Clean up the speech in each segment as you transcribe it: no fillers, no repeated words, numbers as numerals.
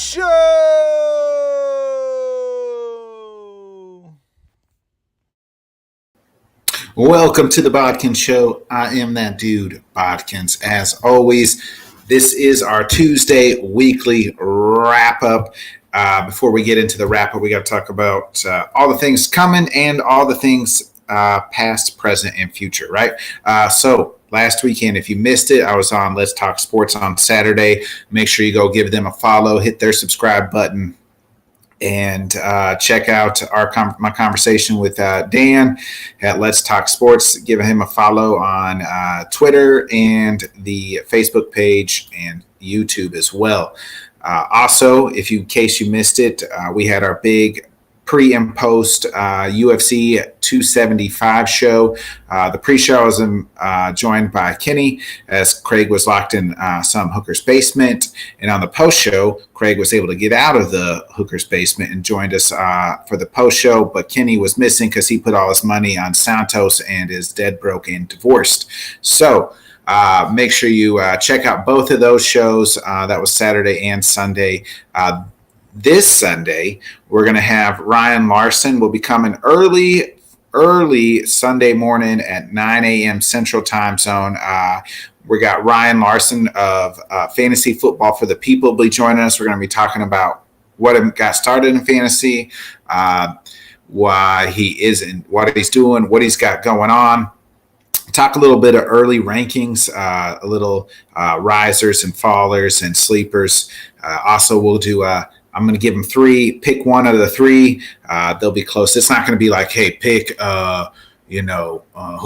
Show. Welcome to the Bodkin Show. I am that dude, Bodkins. As always, this is our Tuesday weekly wrap up. Before we get into the wrap up, we got to talk about all the things coming and all the things past, present, and future, right? So last weekend, if you missed it, I was on Let's Talk Sports on Saturday. Make sure you go give them a follow, hit their subscribe button, and check out my conversation with Dan at Let's Talk Sports. Give him a follow on Twitter and the Facebook page and YouTube as well. Also, in case you missed it, we had our big pre and post UFC 275 show. The pre-show was joined by Kenny as Craig was locked in some hooker's basement. And on the post-show, Craig was able to get out of the hooker's basement and joined us for the post-show. But Kenny was missing because he put all his money on Santos and is dead broke and divorced. So make sure you check out both of those shows. That was Saturday and Sunday. This Sunday, we're going to have Ryan Larson. Will be coming early Sunday morning at 9 a.m. Central Time Zone. We got Ryan Larson of Fantasy Football for the People will be joining us. We're going to be talking about what got started in fantasy, why he isn't, what he's doing, what he's got going on. Talk a little bit of early rankings, a little risers and fallers and sleepers. Also, we'll do I'm going to give them three. Pick one out of the three. They'll be close. It's not going to be like, hey, pick, who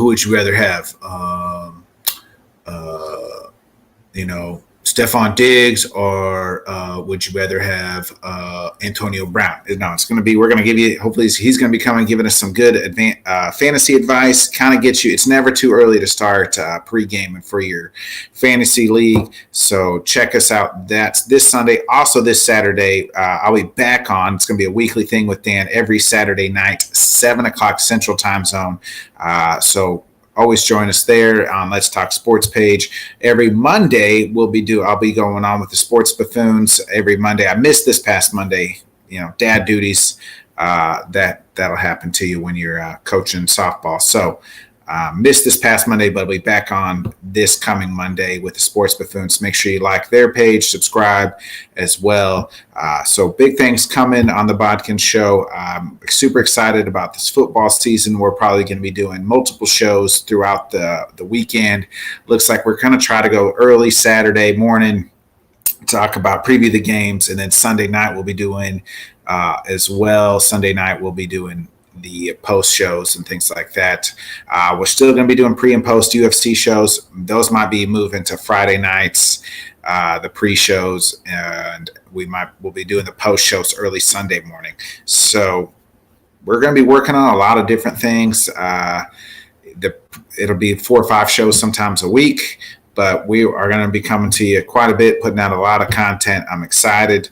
would you rather have? Stephon Diggs or would you rather have Antonio Brown? No, it's going to be, we're going to give you, hopefully he's going to be coming giving us some good fantasy advice, kind of get you, it's never too early to start pre-gaming for your fantasy league. So check us out. That's this Sunday. Also this Saturday, I'll be back on. It's going to be a weekly thing with Dan every Saturday night, 7 o'clock Central Time Zone. So always join us there on Let's Talk Sports page. Every Monday I'll be going on with the Sports Buffoons every Monday. I missed this past Monday, dad duties. That'll happen to you when you're coaching softball. So missed this past Monday, but I'll be back on this coming Monday with the Sports Buffoons. Make sure you like their page, subscribe as well. So big things coming on the Bodkin Show. I'm super excited about this football season. We're probably going to be doing multiple shows throughout the weekend. Looks like we're going to try to go early Saturday morning, talk about preview the games, and then Sunday night we'll be doing as well. Sunday night we'll be doing the post shows and things like that. We're still going to be doing pre and post UFC shows. Those might be moving to Friday nights, the pre-shows, and we'll be doing the post shows early Sunday morning. So we're going to be working on a lot of different things. It'll be 4 or 5 shows sometimes a week, but we are going to be coming to you quite a bit, putting out a lot of content. I'm excited.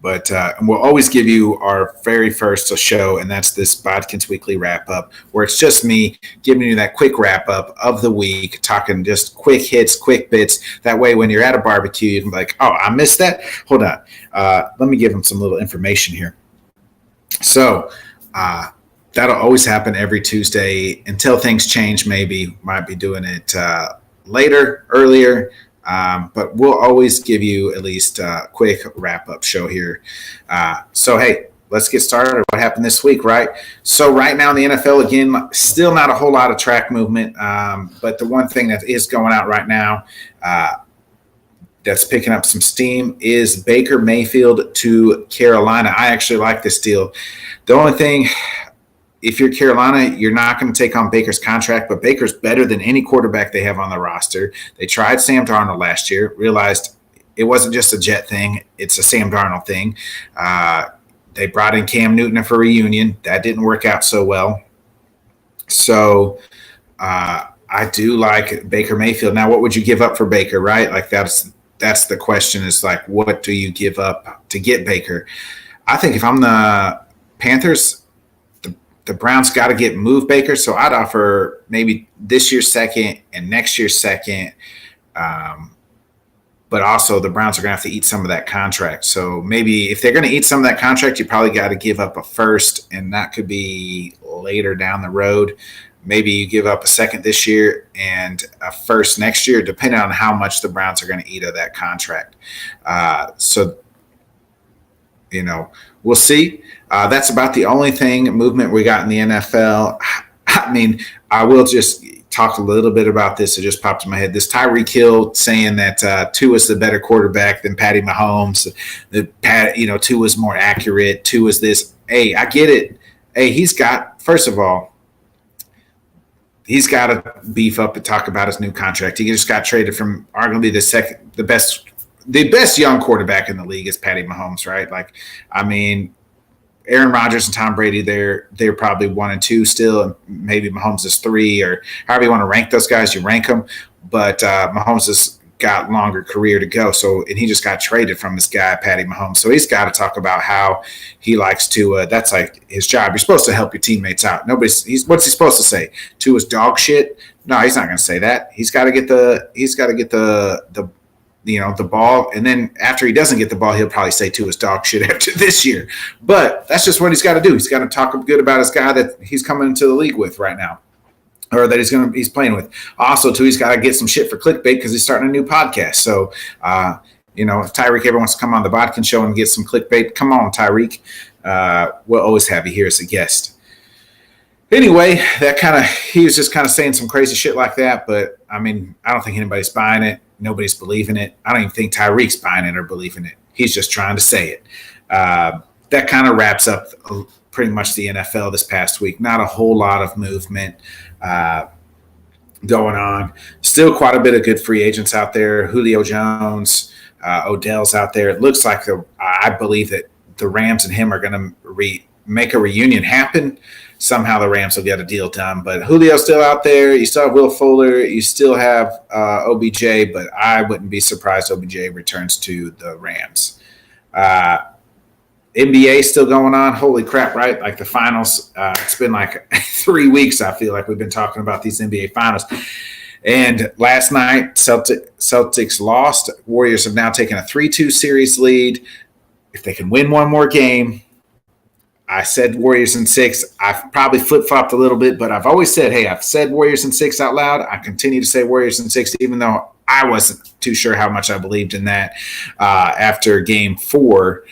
But we'll always give you our very first show, and that's this Bodkins Weekly Wrap-Up, where it's just me giving you that quick wrap-up of the week, talking just quick hits, quick bits. That way, when you're at a barbecue, you can be like, oh, I missed that? Hold on. Let me give them some little information here. So that'll always happen every Tuesday until things change. Maybe might be doing it earlier. But we'll always give you at least a quick wrap-up show here. So, hey, let's get started. What happened this week, right? So right now in the NFL, again, still not a whole lot of track movement. But the one thing that is going out right now that's picking up some steam is Baker Mayfield to Carolina. I actually like this deal. The only thing, if you're Carolina, you're not going to take on Baker's contract, but Baker's better than any quarterback they have on the roster. They tried Sam Darnold last year, realized it wasn't just a Jet thing. It's a Sam Darnold thing. They brought in Cam Newton for a reunion. That didn't work out so well. So I do like Baker Mayfield. Now, what would you give up for Baker, right? Like that's the question, is like, what do you give up to get Baker? I think if I'm the Panthers, the Browns got to move Baker. So I'd offer maybe this year's second and next year's second. but also the Browns are going to have to eat some of that contract. So maybe if they're going to eat some of that contract, you probably got to give up a first, and that could be later down the road. Maybe you give up a second this year and a first next year, depending on how much the Browns are going to eat of that contract. So, we'll see. That's about the only movement we got in the NFL. I mean, I will just talk a little bit about this. It just popped in my head. This Tyreek Hill saying that Tua is the better quarterback than Patty Mahomes. Tua is more accurate. Tua is this. Hey, I get it. Hey, first of all, he's got to beef up and talk about his new contract. He just got traded from arguably the best young quarterback in the league is Patty Mahomes, right? Aaron Rodgers and Tom Brady, they're probably 1 and 2 still, and maybe Mahomes is 3, or however you want to rank those guys, you rank them. But Mahomes has got longer career to go. And he just got traded from this guy, Patty Mahomes. So he's got to talk about how he likes to. That's like his job. You're supposed to help your teammates out. What's he supposed to say? Tua's dog shit? No, he's not going to say that. He's got to get the ball, and then after he doesn't get the ball, he'll probably say to his dog shit after this year. But that's just what he's got to do. He's got to talk good about his guy that he's coming into the league with right now, or that he's playing with. Also, too, he's got to get some shit for clickbait because he's starting a new podcast. So, if Tyreek ever wants to come on the Bodkin Show and get some clickbait, come on, Tyreek. We'll always have you here as a guest. Anyway, he was just kind of saying some crazy shit like that. But, I don't think anybody's buying it. Nobody's believing it. I don't even think Tyreek's buying it or believing it. He's just trying to say it. That kind of wraps up pretty much the NFL this past week. Not a whole lot of movement going on. Still quite a bit of good free agents out there. Julio Jones, Odell's out there. It looks like I believe that the Rams and him are going to make a reunion happen. Somehow the Rams will get a deal done. But Julio's still out there. You still have Will Fuller. You still have OBJ, but I wouldn't be surprised OBJ returns to the Rams. NBA still going on. Holy crap, right? Like the finals. It's been like 3 weeks, I feel like we've been talking about these NBA finals. And last night, Celtics lost. Warriors have now taken a 3-2 series lead. If they can win one more game, I said Warriors in 6. I've probably flip-flopped a little bit, but I've always said, hey, I've said Warriors in 6 out loud. I continue to say Warriors in 6, even though I wasn't too sure how much I believed in that after Game 4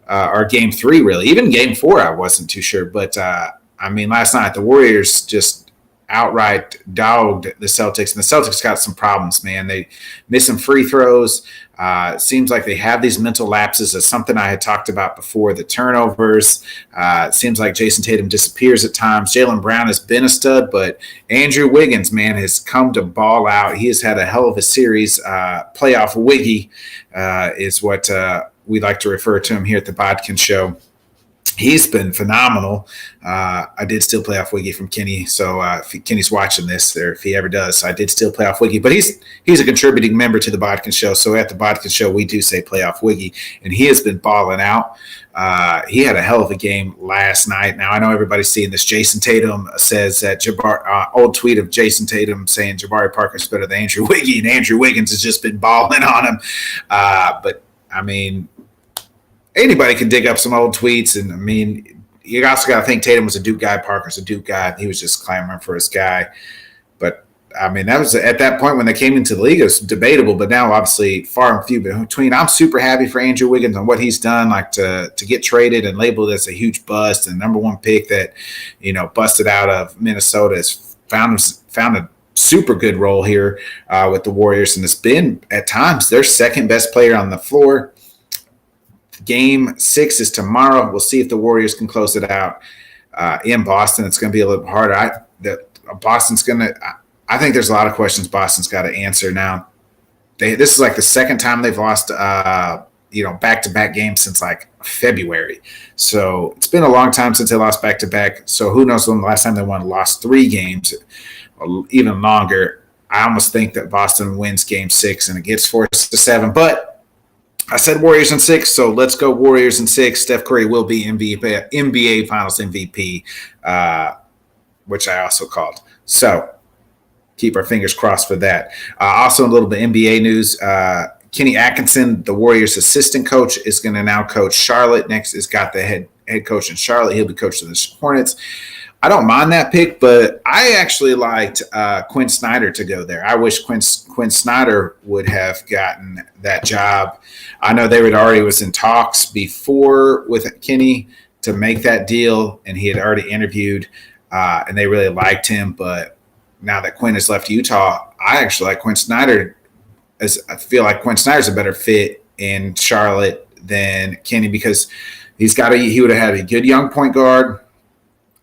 or Game 3, really. Even Game 4, I wasn't too sure. But, last night the Warriors just outright dogged the Celtics, and the Celtics got some problems, man. They miss some free throws. It seems like they have these mental lapses. As something I had talked about before, the turnovers. It seems like Jason Tatum disappears at times. Jaylen Brown has been a stud, but Andrew Wiggins, man, has come to ball out. He has had a hell of a series. Playoff Wiggy is what we like to refer to him here at the Bodkin Show. He's been phenomenal. I did still play off Wiggy from Kenny. So if Kenny's watching this, or if he ever does, I did still play off Wiggy. But he's a contributing member to the Bodkin Show. So at the Bodkin Show, we do say play off Wiggy. And he has been balling out. He had a hell of a game last night. Now, I know everybody's seeing this. Jason Tatum says that old tweet of Jason Tatum saying Jabari Parker's better than Andrew Wiggy. And Andrew Wiggins has just been balling on him. Anybody can dig up some old tweets, and you also got to think Tatum was a Duke guy, Parker's a Duke guy. He was just clamoring for his guy. But that was at that point when they came into the league, it was debatable. But now, obviously, far and few between. I'm super happy for Andrew Wiggins and what he's done, like to get traded and labeled as a huge bust, and number one pick that busted out of Minnesota has found a super good role here with the Warriors, and it's been at times their second best player on the floor. Game 6 is tomorrow. We'll see if the Warriors can close it out in Boston. It's going to be a little harder. I think there's a lot of questions Boston's got to answer now. This is like the second time they've lost, back-to-back games since like February. So it's been a long time since they lost back-to-back. So who knows when the last time they lost 3 games, or even longer. I almost think that Boston wins Game 6 and it gets 4-7. But I said Warriors in 6, so let's go Warriors in 6. Steph Curry will be NBA Finals MVP, which I also called. So keep our fingers crossed for that. Also, a little bit NBA news. Kenny Atkinson, the Warriors' assistant coach, is going to now coach Charlotte. Next is got the head coach in Charlotte. He'll be coaching the Hornets. I don't mind that pick, but I actually liked Quinn Snyder to go there. I wish Quinn Snyder would have gotten that job. I know David already was in talks before with Kenny to make that deal, and he had already interviewed, and they really liked him. But now that Quinn has left Utah, I actually like Quinn Snyder. I feel like Quinn Snyder's a better fit in Charlotte than Kenny because he would have had a good young point guard.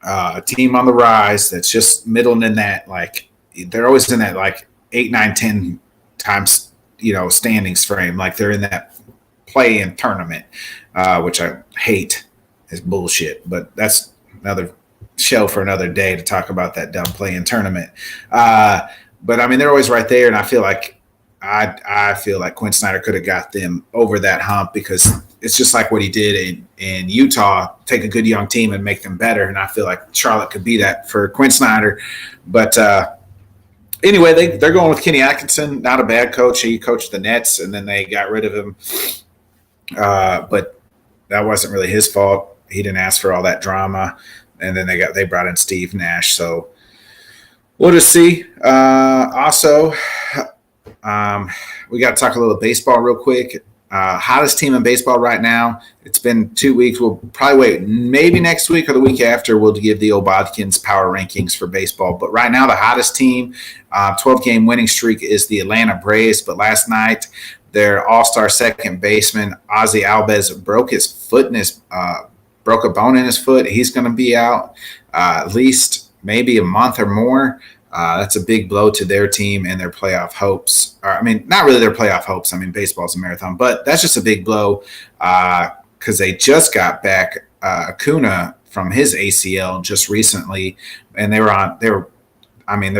A team on the rise that's just middling in that, like they're always in that like 8, 9, 10 times, standings frame. Like they're in that play-in tournament, which I hate is bullshit, but that's another show for another day to talk about that dumb play-in tournament. But I mean, they're always right there. And I feel like Quinn Snyder could have got them over that hump because it's just like what he did in Utah, take a good young team and make them better. And I feel like Charlotte could be that for Quinn Snyder. But anyway, they're going with Kenny Atkinson, not a bad coach. He coached the Nets, and then they got rid of him. But that wasn't really his fault. He didn't ask for all that drama. And then they brought in Steve Nash. So we'll just see. Also, we got to talk a little baseball real quick. Hottest team in baseball right now. It's been 2 weeks. We'll probably wait. Maybe next week or the week after, we'll give the old Bodkins power rankings for baseball. But right now, the hottest team, 12-game winning streak is the Atlanta Braves. But last night, their all-star second baseman, Ozzy Albies, broke his foot broke a bone in his foot. He's going to be out at least maybe a month or more. That's a big blow to their team and their playoff hopes. Not really their playoff hopes. Baseball's a marathon, but that's just a big blow because they just got back Acuna from his ACL just recently, and they're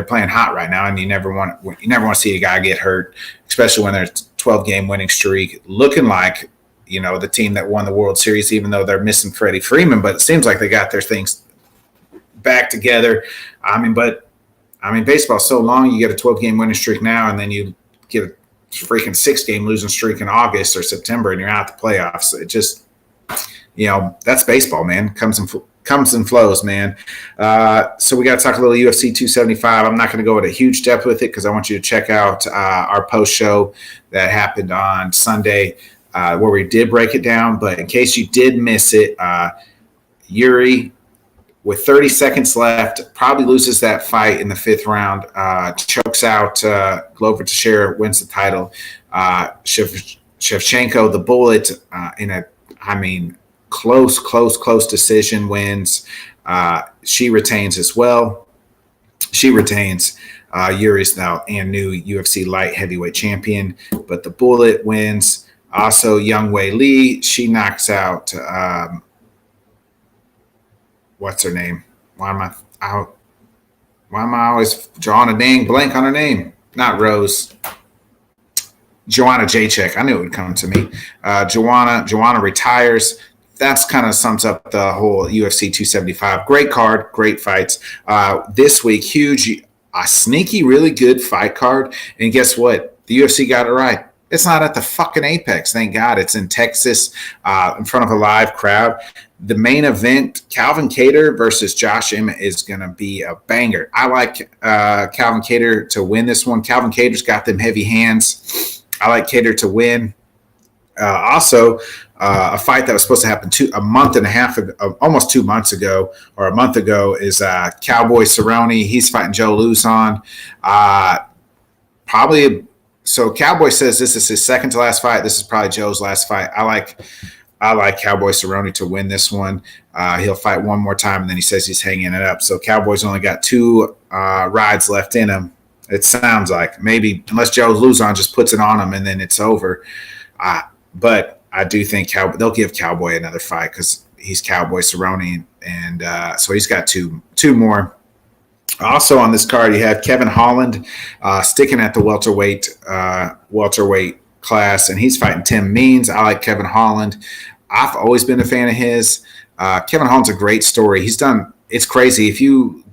playing hot right now, and you never want to see a guy get hurt, especially when there's 12-game winning streak, looking like the team that won the World Series, even though they're missing Freddie Freeman, but it seems like they got their things back together. Baseball's so long. You get a 12-game winning streak now, and then you get a freaking 6-game losing streak in August or September, and you're out the playoffs. It just, that's baseball, man. Comes and flows, man. So we got to talk a little UFC 275. I'm not going to go into huge depth with it because I want you to check out our post show that happened on Sunday where we did break it down. But in case you did miss it, Yuri, with 30 seconds left, probably loses that fight in the 5th round, chokes out Glover Teixeira, wins the title. Shevchenko, the Bullet, in a, close decision, wins. She retains as well. She retains. Yuri's now and new UFC light heavyweight champion, but the Bullet wins. Also, Young Wei Lee, she knocks out what's her name? Why am I always drawing a dang blank on her name? Not Rose. Joanna Jacek. I knew it would come to me. Joanna retires. That's kind of sums up the whole UFC 275. Great card, great fights. This week, huge, a sneaky, really good fight card. And guess what? The UFC got it right. It's not at the fucking Apex, thank God. It's in Texas in front of a live crowd. The main event, Calvin Kattar versus Josh Emmett, is going to be a banger. I like Calvin Kattar to win this one. Calvin Kattar's got them heavy hands. I like Kattar to win. Also, a fight that was supposed to happen a month and a half ago, almost 2 months ago, or a month ago, is Cowboy Cerrone. He's fighting Joe Luzon. So Cowboy says this is his second to last fight. This is probably Joe's last fight. I like Cowboy Cerrone to win this one. He'll fight one more time, and then he says he's hanging it up. So Cowboy's only got 2 rides left in him. It sounds like, maybe, unless Joe Luzon just puts it on him and then it's over. But I do think they'll give Cowboy another fight because he's Cowboy Cerrone, and so he's got two more. Also on this card, you have Kevin Holland sticking at the welterweight class, and he's fighting Tim Means. I like Kevin Holland. I've always been a fan of his. Kevin Holland's a great story. It's crazy. If you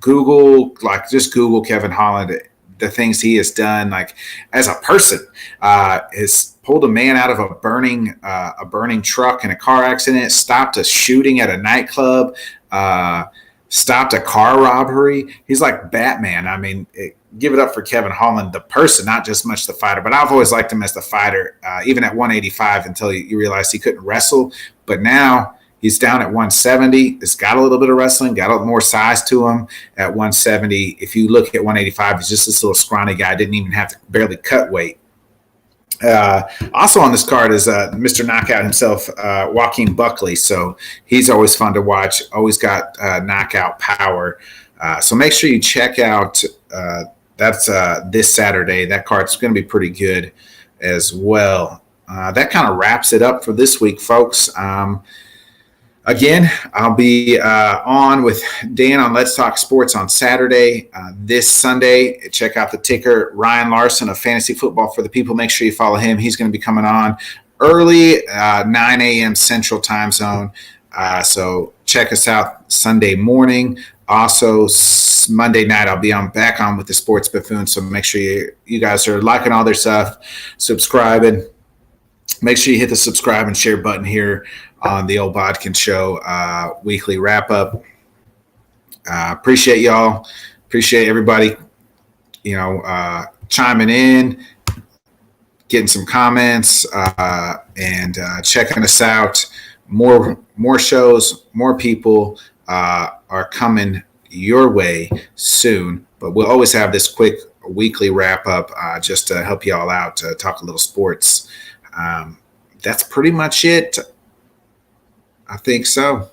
just Google Kevin Holland, the things he has done, like as a person, has pulled a man out of a burning truck in a car accident, stopped a shooting at a nightclub, stopped a car robbery. He's like Batman. I mean, give it up for Kevin Holland, the person, not just much the fighter. But I've always liked him as the fighter, even at 185 until you realized he couldn't wrestle. But now he's down at 170. It's got a little bit of wrestling, got a little more size to him at 170. If you look at 185, he's just this little scrawny guy. Didn't even have to barely cut weight. Also on this card is Mr. Knockout himself, Joaquin Buckley. So he's always fun to watch. Always got knockout power. So make sure you check out. That's this Saturday. That card's going to be pretty good as well. That kind of wraps it up for this week, folks. Again, I'll be on with Dan on Let's Talk Sports on Saturday. This Sunday, check out the ticker, Ryan Larson of Fantasy Football for the People. Make sure you follow him. He's going to be coming on early, 9 a.m. Central Time Zone. So check us out Sunday morning. Also, Monday night, I'll be back on with the Sports Buffoon. So make sure you guys are liking all their stuff, subscribing. Make sure you hit the subscribe and share button here on the old BodkinShow weekly wrap up. Appreciate y'all. Appreciate everybody, chiming in, getting some comments, and checking us out. More shows, more people are coming your way soon. But we'll always have this quick weekly wrap up just to help you all out, to talk a little sports. That's pretty much it. I think so.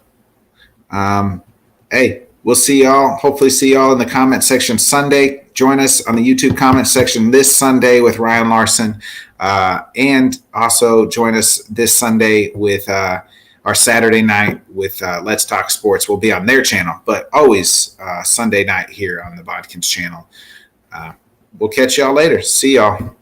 Hey, we'll see y'all. Hopefully see y'all in the comment section Sunday. Join us on the YouTube comment section this Sunday with Ryan Larson. And also join us this Sunday with our Saturday night with Let's Talk Sports. We'll be on their channel, but always Sunday night here on the Bodkins channel. We'll catch y'all later. See y'all.